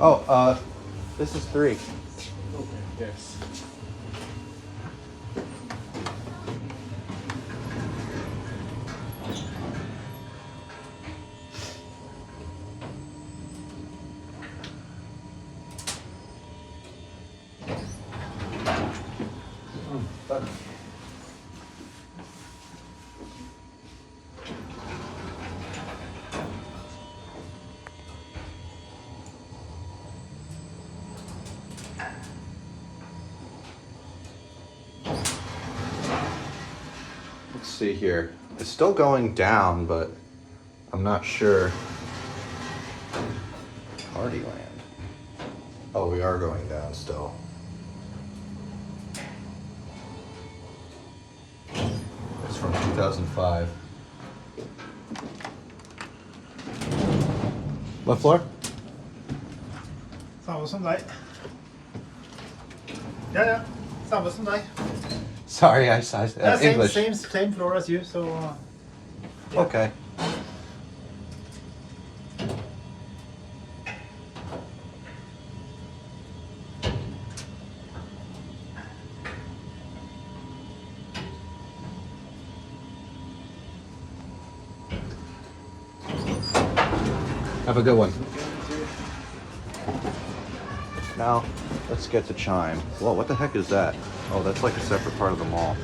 Oh, this is 3. Okay, yes. Let's see here. It's still going down, but I'm not sure. Party land. Oh, we are going down still. It's from 2005. What floor? Samme som deg. Ja. Samme som deg. Sorry, I English. Same floor as you, so... yeah. Okay. Have a good one. Now, let's get to Chime. Well, what the heck is that? Oh, that's like a separate part of the mall.